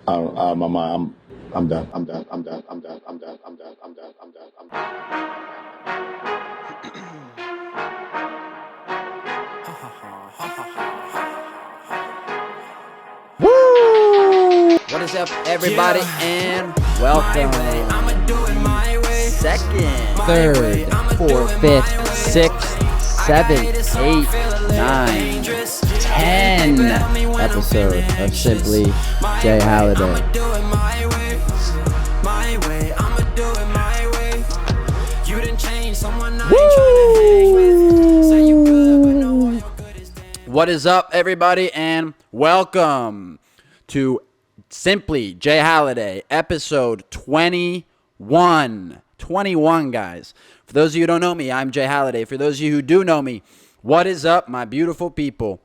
My mind. I'm done. I'm done. I'm done. I'm done. I'm done. I'm done. I'm done. I'm done. I'm Woo! What is up, everybody, and welcome. Second, third, fourth, fifth, sixth, seventh, eighth, ninth, 10 episode of Simply J-Halliday. Woo! What is up, everybody, and welcome to Simply J-Halliday, episode 21. 21, guys. For those of you who don't know me, I'm J-Halliday. For those of you who do know me, what is up, my beautiful people?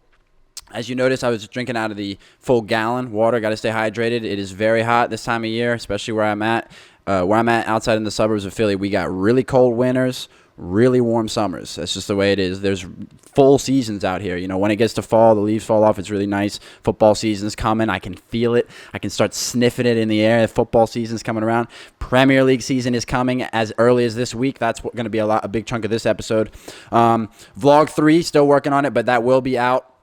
As you notice, I was drinking out of the full gallon water. Got to stay hydrated. It is very hot this time of year, especially where I'm at. Outside in the suburbs of Philly, we got really cold winters, really warm summers. That's just the way it is. There's full seasons out here. You know, when it gets to fall, the leaves fall off. It's really nice. Football season's coming. I can feel it. I can start sniffing it in the air. The football season's coming around. Premier League season is coming as early as this week. That's going to be a big chunk of this episode. Vlog 3, still working on it, but that will be out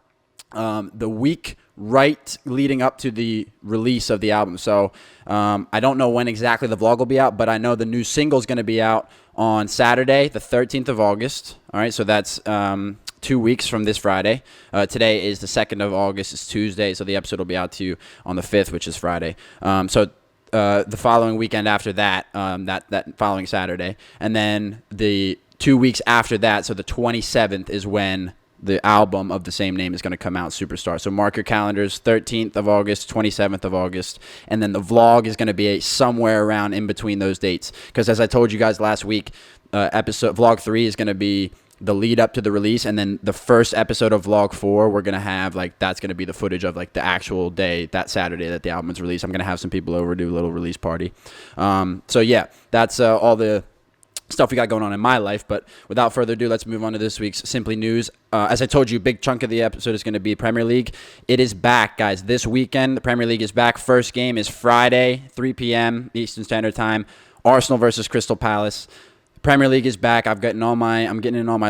the week right leading up to the release of the album. So I don't know when exactly the vlog will be out, but I know the new single is going to be out on Saturday, the 13th of August. All right, so that's 2 weeks from this Friday. Today is the 2nd of August. It's Tuesday, so the episode will be out to you on the 5th, which is Friday. The following weekend after that, that following Saturday. And then the 2 weeks after that, so the 27th is when the album of the same name is going to come out, Superstar. So mark your calendars, 13th of August, 27th of August. And then the vlog is going to be somewhere around in between those dates. Because as I told you guys last week, vlog 3 is going to be the lead up to the release. And then the first episode of vlog 4, we're going to have, that's going to be the footage of, the actual day, that Saturday that the album is released. I'm going to have some people over, do a little release party. That's all the stuff we got going on in my life. But without further ado, let's move on to this week's Simply News. As I told you, big chunk of the episode is going to be Premier League. It is back, guys. This weekend, the Premier League is back. First game is Friday, 3 p.m. Eastern Standard Time. Arsenal versus Crystal Palace. Premier League is back. I'm getting in all my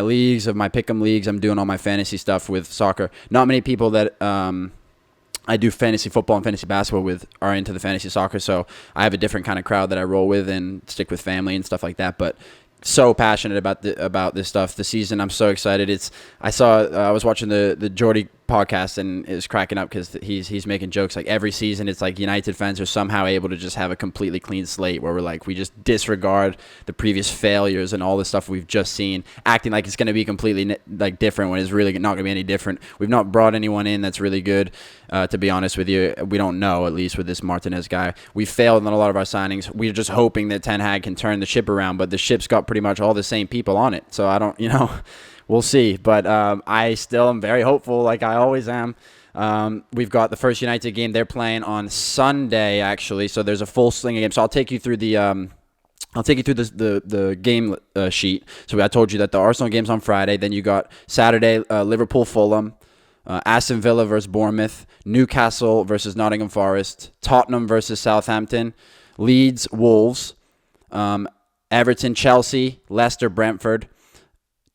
leagues, of my pick'em leagues. I'm doing all my fantasy stuff with soccer. Not many people that I do fantasy football and fantasy basketball with are into the fantasy soccer, so I have a different kind of crowd that I roll with and stick with family and stuff like that. But so passionate about this stuff. The season, I'm so excited. I was watching the Jordy podcast, and it was cracking up because he's making jokes like every season. It's like United fans are somehow able to just have a completely clean slate where we just disregard the previous failures and all the stuff we've just seen, acting like it's going to be completely different when it's really not going to be any different. We've not brought anyone in that's really good. To be honest with you, we don't know, at least with this Martinez guy. We failed on a lot of our signings. We're just hoping that Ten Hag can turn the ship around, but the ship's got pretty much all the same people on it. So I don't, we'll see. But I still am very hopeful, like I always am. We've got the first United game. They're playing on Sunday, actually. So there's a full sling of games. So I'll take you through the game sheet. So I told you that the Arsenal game's on Friday. Then you got Saturday, Liverpool, Fulham. Aston Villa versus Bournemouth, Newcastle versus Nottingham Forest, Tottenham versus Southampton, Leeds, Wolves, Everton, Chelsea, Leicester, Brentford,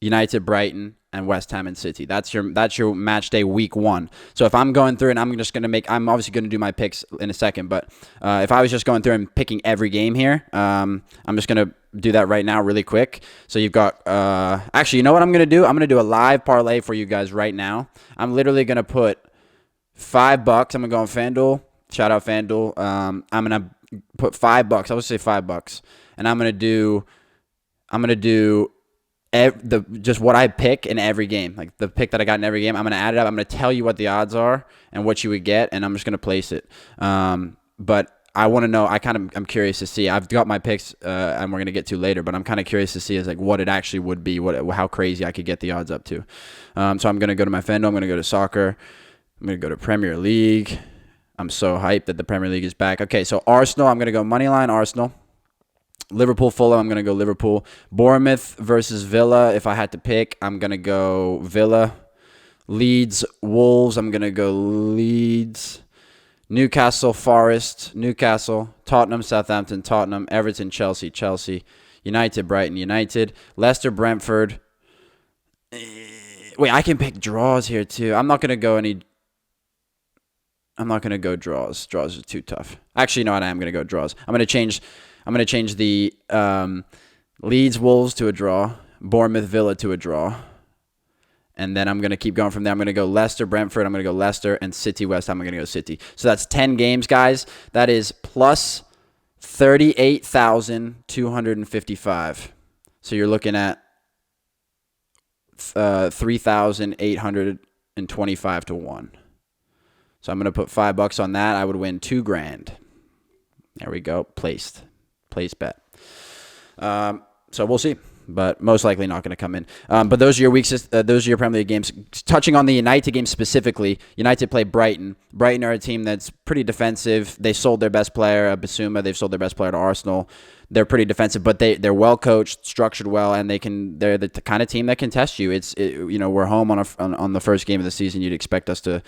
United, Brighton, and West Ham and City. That's your match day week 1. So if I'm going through and I'm obviously going to do my picks in a second, but if I was just going through and picking every game here, I'm just going to do that right now really quick. So you've got, actually, you know what I'm going to do? I'm going to do a live parlay for you guys right now. I'm literally going to put $5. I'm going to go on FanDuel. Shout out FanDuel. I'm going to put $5. I would say $5. And I'm going to do just what I pick in every game, like the pick that I got in every game. I'm going to add it up. I'm going to tell you what the odds are and what you would get, and I'm just going to place it. But I want to know. I'm curious to see. I've got my picks, and we're going to get to later, but I'm kind of curious to see what it actually would be, how crazy I could get the odds up to. So I'm going to go to my FanDuel. I'm going to go to soccer. I'm going to go to Premier League. I'm so hyped that the Premier League is back. Okay, so Arsenal. I'm going to go Moneyline Arsenal. Liverpool, Fulham, I'm going to go Liverpool. Bournemouth versus Villa, if I had to pick, I'm going to go Villa. Leeds, Wolves, I'm going to go Leeds. Newcastle, Forest, Newcastle, Tottenham, Southampton, Tottenham, Everton, Chelsea, Chelsea, United, Brighton, United, Leicester, Brentford. Wait, I can pick draws here too. I'm not gonna go draws. Draws are too tough. Actually, no, I am gonna go draws. I'm gonna change the Leeds, Wolves to a draw, Bournemouth, Villa to a draw. And then I'm going to keep going from there. I'm going to go Leicester, Brentford. I'm going to go Leicester, and City, West Ham. I'm going to go City. So that's 10 games, guys. That is plus 38,255. So you're looking at 3,825 to 1. So I'm going to put $5 on that. I would win $2,000. There we go. Placed bet. So we'll see. But most likely not going to come in. But those are your weeks. Those are your Premier League games. Touching on the United game specifically, United play Brighton. Brighton are a team that's pretty defensive. They sold their best player, Bissouma. They've sold their best player to Arsenal. They're pretty defensive, but they're well coached, structured well, and they're the kind of team that can test you. We're home on the first game of the season. You'd expect us to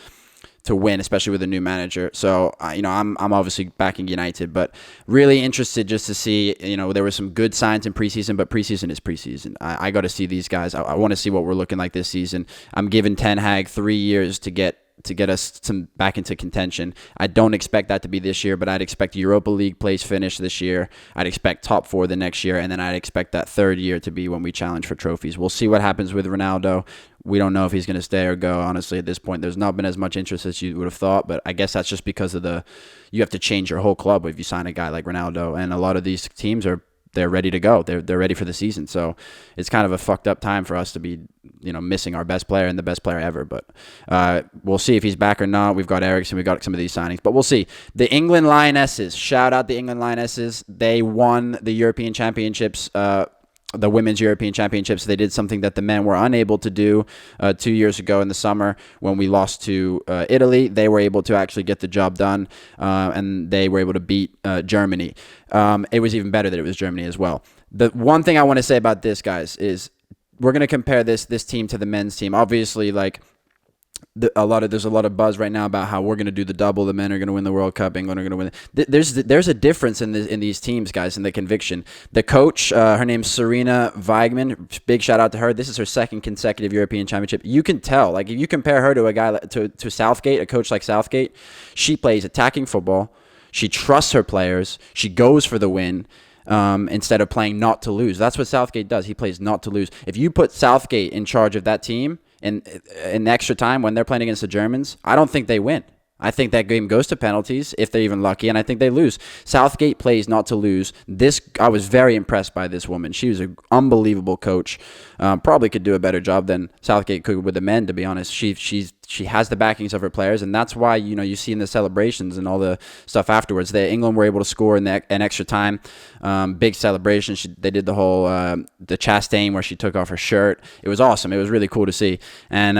win, especially with a new manager. So, I'm obviously backing United, but really interested just to see, there were some good signs in preseason, but preseason is preseason. I got to see these guys. I want to see what we're looking like this season. I'm giving Ten Hag 3 years to get us back into contention. I don't expect that to be this year, but I'd expect Europa League place finish this year. I'd expect top 4 the next year, and then I'd expect that third year to be when we challenge for trophies. We'll see what happens with Ronaldo. We don't know if he's going to stay or go. Honestly, at this point, there's not been as much interest as you would have thought, but I guess that's just because of you have to change your whole club if you sign a guy like Ronaldo, and a lot of these teams they're ready to go. They're ready for the season. So it's kind of a fucked up time for us to be, missing our best player and the best player ever. But we'll see if he's back or not. We've got Eriksen. We've got some of these signings. But we'll see. The England Lionesses. Shout out the England Lionesses. They won the European Championships, the Women's European Championships. They did something that the men were unable to do 2 years ago in the summer when we lost to Italy. They were able to actually get the job done, and they were able to beat Germany. It was even better that it was Germany as well. The one thing I want to say about this, guys, is we're going to compare this team to the men's team. Obviously, there's a lot of buzz right now about how we're going to do the double. The men are going to win the World Cup. England are going to win. There's a difference in these teams, guys, in the conviction. The coach, her name's Serena Weigman. Big shout out to her. This is her second consecutive European Championship. You can tell, if you compare her to a guy to Southgate, a coach like Southgate, she plays attacking football. She trusts her players. She goes for the win. Instead of playing not to lose. That's what Southgate does. He plays not to lose. If you put Southgate in charge of that team in extra time when they're playing against the Germans, I don't think they win. I think that game goes to penalties if they're even lucky, and I think they lose. Southgate plays not to lose. I was very impressed by this woman. She was an unbelievable coach. Probably could do a better job than Southgate could with the men, to be honest. She has the backings of her players, and that's why you see in the celebrations and all the stuff afterwards that England were able to score in an extra time. Big celebration. They did the whole the Chastain where she took off her shirt. It was awesome. It was really cool to see, and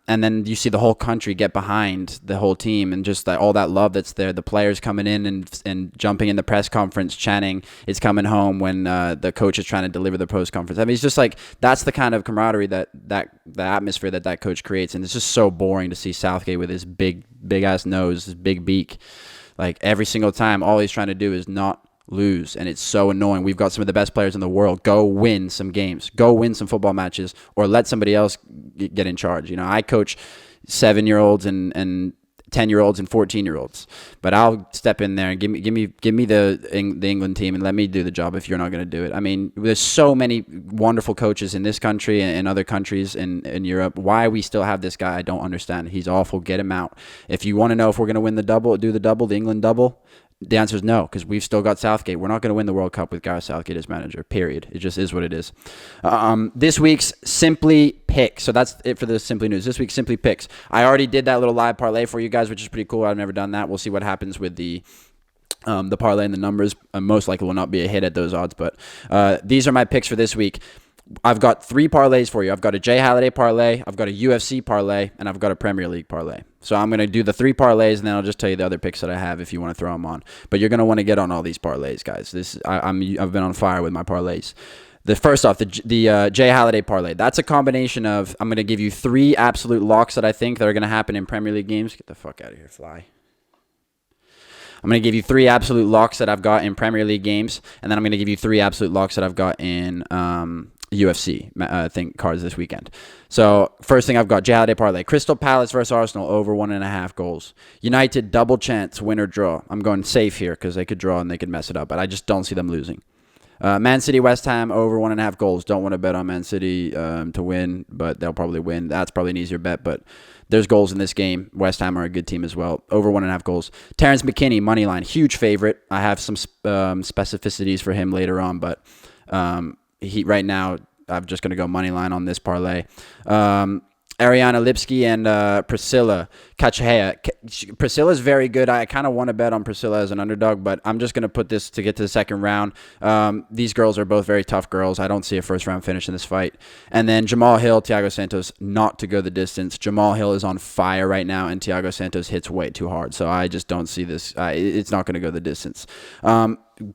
then you see the whole country get behind the whole team and just all that love that's there. The players coming in and jumping in the press conference, chanting "It's coming home" when the coach is trying to deliver the post conference. I mean, it's just that's the kind of camaraderie that the atmosphere that coach creates, and it's just so boring to see Southgate with his big ass nose, his big beak. Every single time, all he's trying to do is not lose, and it's so annoying. We've got some of the best players in the world. Go win some games. Go win some football matches, or let somebody else get in charge. I coach 7-year-olds and 10-year-olds and 14-year-olds, but I'll step in there and give me the England team and let me do the job if you're not going to do it. I mean, there's so many wonderful coaches in this country and in other countries in Europe. Why we still have this guy, I don't understand. He's awful. Get him out. If you want to know if we're going to win the England double, the answer is no, because we've still got Southgate. We're not going to win the World Cup with Gareth Southgate as manager, period. It just is what it is. This week's Simply Picks. So that's it for the Simply News. This week's Simply Picks. I already did that little live parlay for you guys, which is pretty cool. I've never done that. We'll see what happens with the parlay and the numbers. Most likely will not be a hit at those odds, but these are my picks for this week. I've got 3 parlays for you. I've got a J-Halliday parlay, I've got a UFC parlay, and I've got a Premier League parlay. So I'm going to do the 3 parlays, and then I'll just tell you the other picks that I have if you want to throw them on. But you're going to want to get on all these parlays, guys. I've been on fire with my parlays. First off, the J-Halliday parlay. That's a combination of, I'm going to give you 3 absolute locks that I think that are going to happen in Premier League games. Get the fuck out of here, fly. I'm going to give you 3 absolute locks that I've got in Premier League games, and then I'm going to give you 3 absolute locks that I've got in UFC cards this weekend. So first thing I've got J-Halliday parlay. Crystal Palace versus Arsenal over 1.5 goals. United double chance win or draw. I'm going safe here because they could draw and they could mess it up, but I just don't see them losing. Man City West Ham over 1.5 goals. Don't want to bet on Man City to win, but they'll probably win. That's probably an easier bet, but there's goals in this game. West Ham are a good team as well. Over 1.5 goals. Terrence McKinney, Moneyline. Huge favorite. I have some specificities for him later on, but right now, I'm just going to go Moneyline on this parlay. Ariana Lipski and Priscilla Cachoeira. Priscilla's very good. I kind of want to bet on Priscilla as an underdog, but I'm just going to put this to get to the second round. These girls are both very tough girls. I don't see a first-round finish in this fight. And then Jamahal Hill, Thiago Santos, not to go the distance. Jamahal Hill is on fire right now, and Thiago Santos hits way too hard. So I just don't see this. It's not going to go the distance.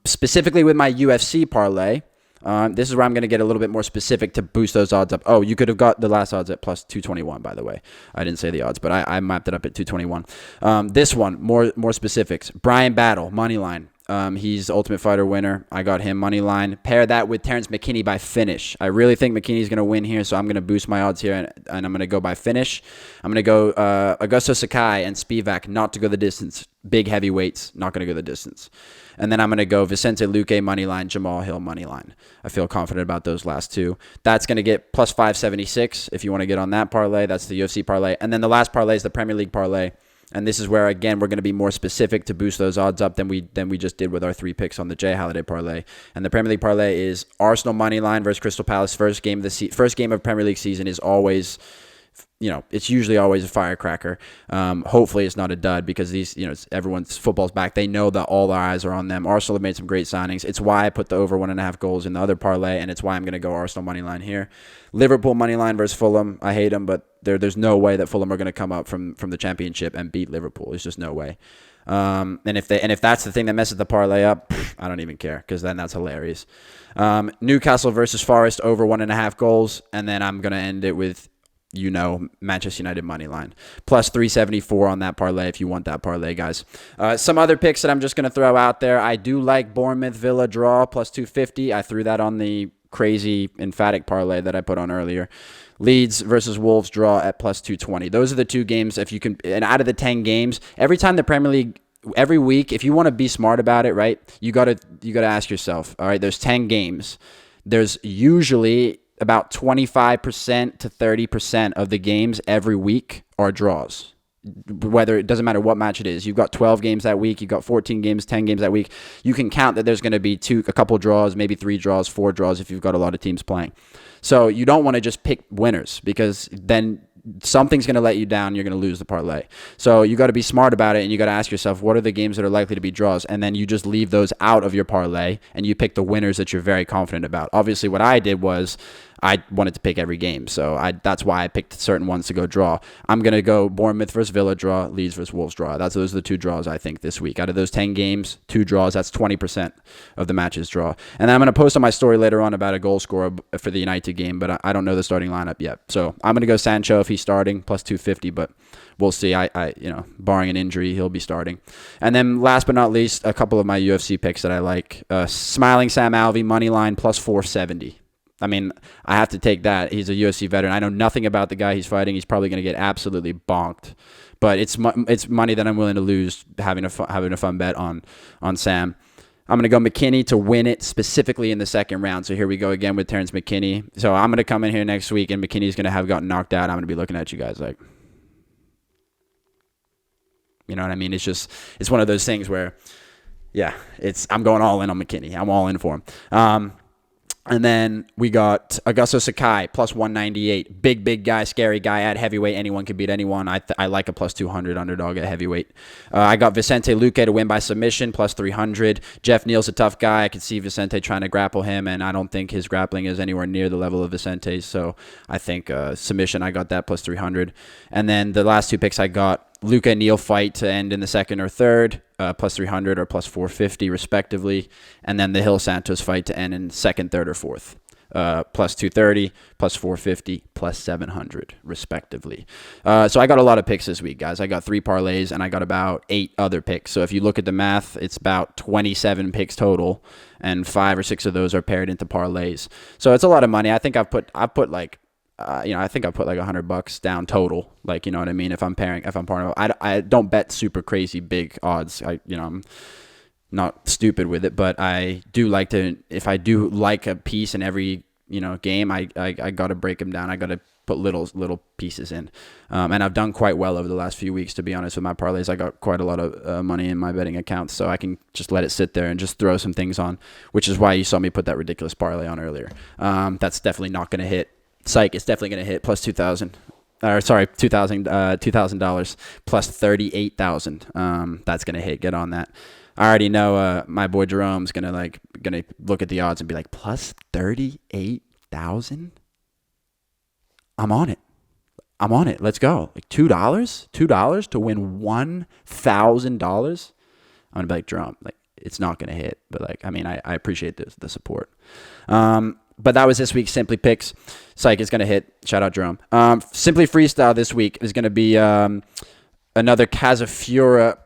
Specifically with my UFC parlay, this is where I'm going to get a little bit more specific to boost those odds up. Oh, you could have got the last odds at plus 221, by the way. I didn't say the odds, but I mapped it up at 221. This one, more specifics. Bryan Battle, Moneyline. He's the Ultimate Fighter winner. I got him Moneyline. Pair that with Terrence McKinney by finish. I really think McKinney's going to win here, so I'm going to boost my odds here, and I'm going to go by finish. I'm going to go Augusto Sakai and Spivac, not to go the distance. Big heavyweights, not going to go the distance. And then I'm going to go Vicente Luque Moneyline, Jamahal Hill Moneyline. I feel confident about those last two. That's going to get plus 576 if you want to get on that parlay. That's the UFC parlay. And then the last parlay is the Premier League parlay. And this is where, again, we're going to be more specific to boost those odds up than we just did with our 3 picks on the J-Halliday parlay. And the Premier League parlay is Arsenal Moneyline versus Crystal Palace. First game of Premier League season is always... it's usually always a firecracker. Hopefully it's not a dud because everyone's football's back. They know that all their eyes are on them. Arsenal have made some great signings. It's why I put the over 1.5 goals in the other parlay, and it's why I'm going to go Arsenal money line here. Liverpool money line versus Fulham. I hate them, but there's no way that Fulham are going to come up from the championship and beat Liverpool. There's just no way. And if that's the thing that messes the parlay up, I don't even care because then that's hilarious. Newcastle versus Forest over 1.5 goals, and then I'm going to end it with Manchester United money line. Plus 374 on that parlay if you want that parlay, guys. Some other picks that I'm just going to throw out there. I do like Bournemouth Villa draw plus 250. I threw that on the crazy emphatic parlay that I put on earlier. Leeds versus Wolves draw at plus 220. Those are the 2 games. If you can, and out of the 10 games, every time the Premier League, every week, if you want to be smart about it, right, you gotta ask yourself, all right, there's 10 games. There's usually about 25% to 30% of the games every week are draws. Whether it doesn't matter what match it is. You've got 12 games that week. You've got 14 games, 10 games that week. You can count that there's going to be a couple draws, maybe 3 draws, 4 draws if you've got a lot of teams playing. So you don't want to just pick winners because then something's going to let you down. You're going to lose the parlay. So you got to be smart about it, and you got to ask yourself, what are the games that are likely to be draws? And then you just leave those out of your parlay, and you pick the winners that you're very confident about. Obviously, what I did was I wanted to pick every game, so that's why I picked certain ones to go draw. I'm going to go Bournemouth versus Villa draw, Leeds versus Wolves draw. Those are the 2 draws, I think, this week. Out of those 10 games, 2 draws, that's 20% of the matches draw. And then I'm going to post on my story later on about a goal scorer for the United game, but I don't know the starting lineup yet. So I'm going to go Sancho if he's starting, plus 250, but we'll see. Barring an injury, he'll be starting. And then last but not least, a couple of my UFC picks that I like. Smiling Sam Alvey, money line, plus 470. I mean, I have to take that. He's a UFC veteran. I know nothing about the guy he's fighting. He's probably going to get absolutely bonked. But it's money that I'm willing to lose having a fun bet on Sam. I'm going to go McKinney to win it specifically in the second round. So here we go again with Terrence McKinney. So I'm going to come in here next week, and McKinney's going to have gotten knocked out. I'm going to be looking at you guys like, you know what I mean? It's one of those things where, yeah, I'm going all in on McKinney. I'm all in for him. And then we got Augusto Sakai, plus 198. Big guy, scary guy at heavyweight. Anyone can beat anyone. I like a plus 200 underdog at heavyweight. I got Vicente Luque to win by submission, plus 300. Jeff Neal's a tough guy. I could see Vicente trying to grapple him, and I don't think his grappling is anywhere near the level of Vicente's. So I think submission, I got that plus 300. And then the last 2 picks I got, Luque Neal fight to end in the second or third, plus 300 or plus 450 respectively, and then the Hill Santos fight to end in second, third, or fourth. plus 230, plus 450, plus 700, respectively. So I got a lot of picks this week, guys. I got 3 parlays, and I got about 8 other picks. So if you look at the math, it's about 27 picks total, and 5 or 6 of those are paired into parlays. So it's a lot of money. I think I've put like I think I put like $100 down total. Like, you know what I mean? If I'm pairing, I don't bet super crazy big odds. I'm not stupid with it, but I do like to, if I do like a piece in every, game, I got to break them down. I got to put little pieces in. And I've done quite well over the last few weeks, to be honest, with my parlays. I got quite a lot of money in my betting accounts, so I can just let it sit there and just throw some things on, which is why you saw me put that ridiculous parlay on earlier. That's definitely not going to hit. Psych, it's definitely going to hit plus $2,000. $2,000 plus 38,000. That's going to hit. Get on that. I already know my boy Jerome's gonna look at the odds and be like, plus 38,000. I'm on it. Let's go. Like $2 to win $1,000. I'm gonna be like, Jerome, like, it's not gonna hit, but like, I mean, I appreciate the support. But that was this week's Simply Picks. Psych is gonna hit. Shout out Jerome. Simply Freestyle this week is gonna be another Cazzafura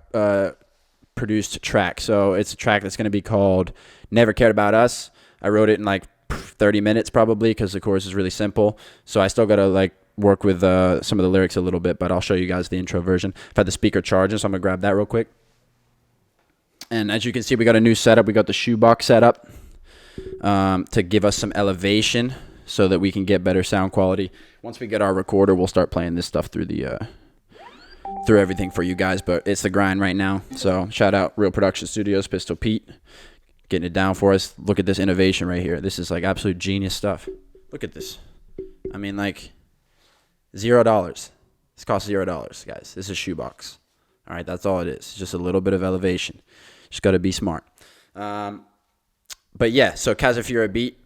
produced track. So it's a track that's going to be called Never Cared About Us. I wrote it in like 30 minutes probably because the chorus is really simple. So I still got to like work with some of the lyrics a little bit, but I'll show you guys the intro version. I've had the speaker charging, so I'm going to grab that real quick. And as you can see, we got a new setup. We got the shoebox setup to give us some elevation so that we can get better sound quality. Once we get our recorder, we'll start playing this stuff through everything for you guys, but it's the grind right now. So shout out Real Production Studios, Pistol Pete, getting it down for us. Look at this innovation right here. This is like absolute genius stuff. Look at this. I mean, like $0. This costs $0, guys. This is shoebox. All right, that's all it is. It's just a little bit of elevation. Just got to be smart. But yeah, so Cazzafura beat.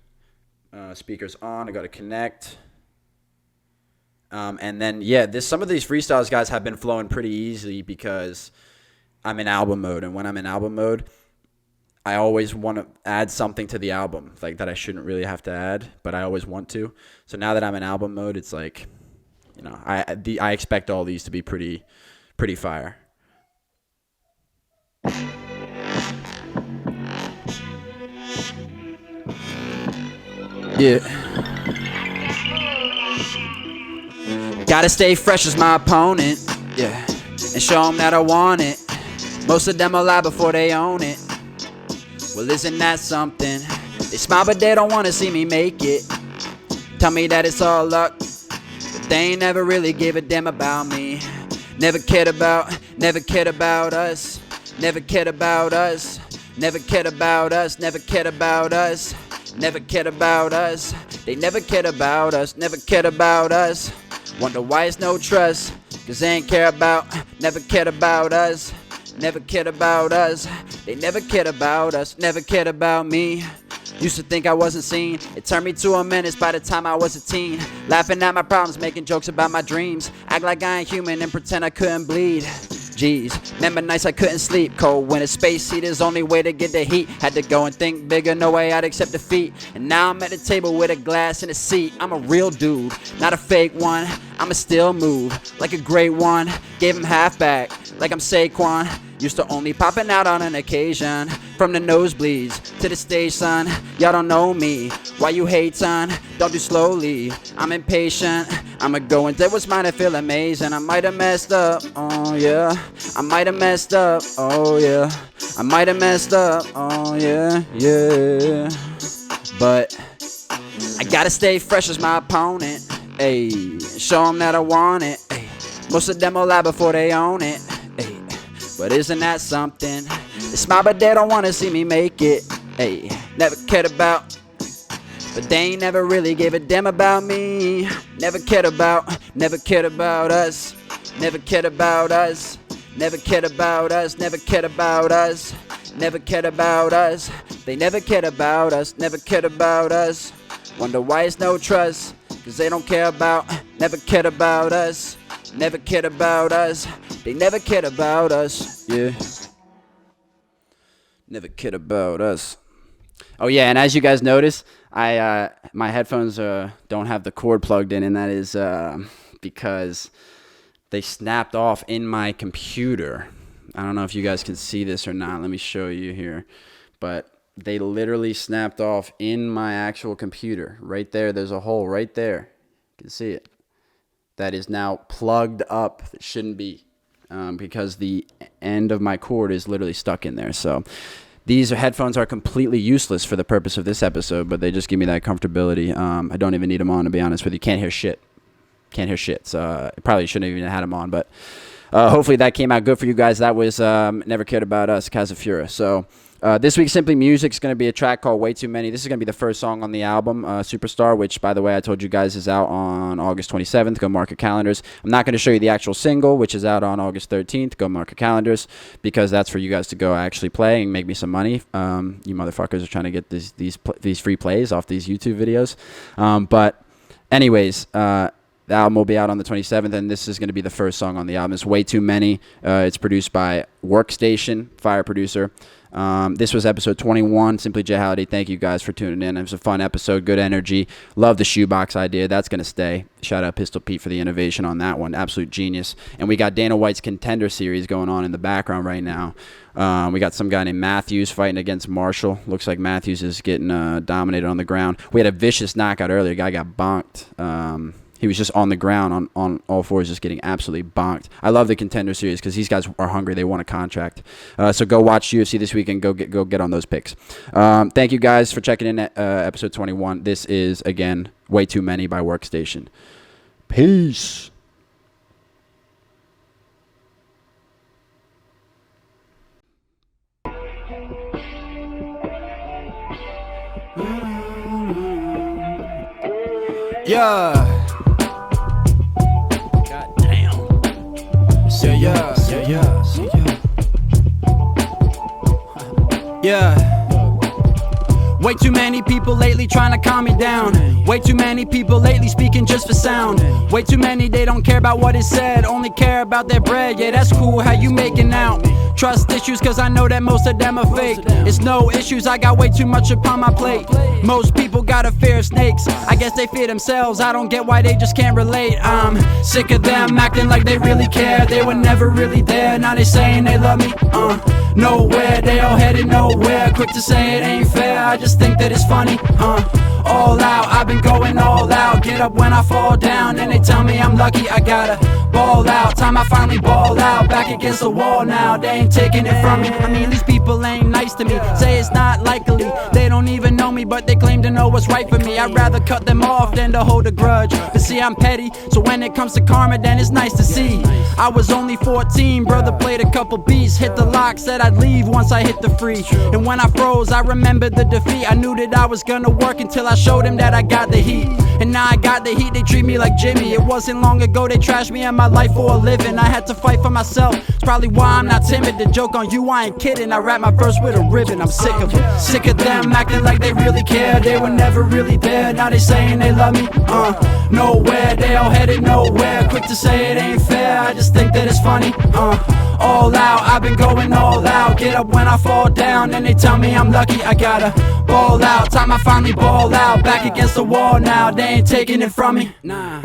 Speakers on. I got to connect. And then, yeah, some of these freestyles, guys, have been flowing pretty easily because I'm in album mode. And when I'm in album mode, I always want to add something to the album, like that I shouldn't really have to add, but I always want to. So now that I'm in album mode, it's like, I expect all these to be pretty fire. Yeah. Gotta stay fresh as my opponent, yeah, and show them that I want it. Most of them will lie before they own it. Well, isn't that something? They smile but they don't wanna see me make it. Tell me that it's all luck, but they ain't never really gave a damn about me. Never cared about us. Never cared about us. Never cared about us. Never cared about us. Never cared about us. They never cared about us. Never cared about us. Wonder why it's no trust, cause they ain't care about, never cared about us, never cared about us, they never cared about us, never cared about me. Used to think I wasn't seen, it turned me to a menace by the time I was a teen. Laughing at my problems, making jokes about my dreams. Act like I ain't human and pretend I couldn't bleed. Jeez, remember nights I couldn't sleep. Cold winter, space heater's only way to get the heat. Had to go and think bigger, no way I'd accept defeat. And now I'm at the table with a glass and a seat. I'm a real dude, not a fake one. I'ma still move like a great one. Gave him half back, like I'm Saquon. Used to only popping out on an occasion. From the nosebleeds to the stage, son. Y'all don't know me. Why you hate, son? Don't do slowly. I'm impatient. I'ma go and do what's mine and feel amazing. I might have messed up, oh yeah. I might have messed up, oh yeah. I might have messed up, oh yeah, yeah. But I gotta stay fresh as my opponent. Ayy, show them that I want it. Ay, most of them will lie before they own it. Ay, but isn't that something? They smile but they don't wanna see me make it. Ay, never cared about, but they ain't never really gave a damn about me. Never cared about us. Never cared about us. Never cared about us. Never cared about us. Never cared about us. They never cared about us. Never cared about us. Wonder why it's no trust, cause they don't care about, never cared about us. Never cared about us. They never cared about us. Yeah. Never cared about us. Oh yeah, and as you guys notice, I my headphones don't have the cord plugged in, and that is because they snapped off in my computer. I don't know if you guys can see this or not. Let me show you here. But they literally snapped off in my actual computer. Right there, there's a hole right there. You can see it. That is now plugged up. It shouldn't be because the end of my cord is literally stuck in there. So these headphones are completely useless for the purpose of this episode, but they just give me that comfortability. I don't even need them on, to be honest with you. Can't hear shit. Can't hear shit. So I probably shouldn't have even had them on, but hopefully that came out good for you guys. That was Never Cared About Us, Cazzafura. So this week's Simply Music is going to be a track called Way Too Many. This is going to be the first song on the album, Superstar, which, by the way, I told you guys is out on August 27th. Go mark your calendars. I'm not going to show you the actual single, which is out on August 13th. Go mark your calendars, because that's for you guys to go actually play and make me some money. You motherfuckers are trying to get these free plays off these YouTube videos. But anyways, the album will be out on the 27th, and this is going to be the first song on the album. It's Way Too Many. It's produced by Workstation, fire producer. This was episode 21. Simply J-Halliday. Thank you guys for tuning in. It was a fun episode. Good energy. Love the shoebox idea. That's going to stay. Shout out Pistol Pete for the innovation on that one. Absolute genius. And we got Dana White's Contender series going on in the background right now. We got some guy named Matthews fighting against Marshall. Looks like Matthews is getting dominated on the ground. We had a vicious knockout earlier. The guy got bonked. He was just on the ground on all fours, just getting absolutely bonked. I love the Contender series because these guys are hungry. They want a contract. So go watch UFC this weekend. Go get on those picks. Thank you guys for checking in at episode 21. This is, again, Way Too Many by Workstation. Peace. Yeah. Yeah. Way too many people lately trying to calm me down. Way too many people lately speaking just for sound. Way too many, they don't care about what is said, only care about their bread. Yeah, that's cool, how you making out? Trust issues, cause I know that most of them are fake. It's no issues, I got way too much upon my plate. Most people got a fear of snakes, I guess they fear themselves. I don't get why they just can't relate. I'm sick of them acting like they really care. They were never really there, now they saying they love me. Nowhere, they all headed nowhere. Quick to say it ain't fair, I just think that it's funny. All out, I've been going all out. Get up when I fall down, and they tell me I'm lucky. I gotta ball out, time I finally ball out. Back against the wall now, they ain't taking it from me. I mean, these people ain't nice to me, say it's not likely. They don't even know me, but they claim to know what's right for me. I'd rather cut them off than to hold a grudge. But see, I'm petty, so when it comes to karma, then it's nice to see. I was only 14, brother played a couple beats. Hit the lock, said I'd leave once I hit the free. And when I froze, I remembered the defeat. I knew that I was gonna work until I showed him that I got the heat. And now I got the heat, they treat me like Jimmy. It wasn't long ago they trashed me and my life for a living. I had to fight for myself, it's probably why I'm not timid. The joke on you, I ain't kidding. I rap my verse with a ribbon, I'm sick of it. Sick of them acting like they really care. They were never really there, now they saying they love me. Nowhere, they all headed nowhere. Quick to say it ain't fair, I just think that it's funny. All out, I've been going all out. Get up when I fall down, and they tell me I'm lucky. I gotta ball out, time I finally ball out. Back against the wall now, they ain't taking it from me. Nah.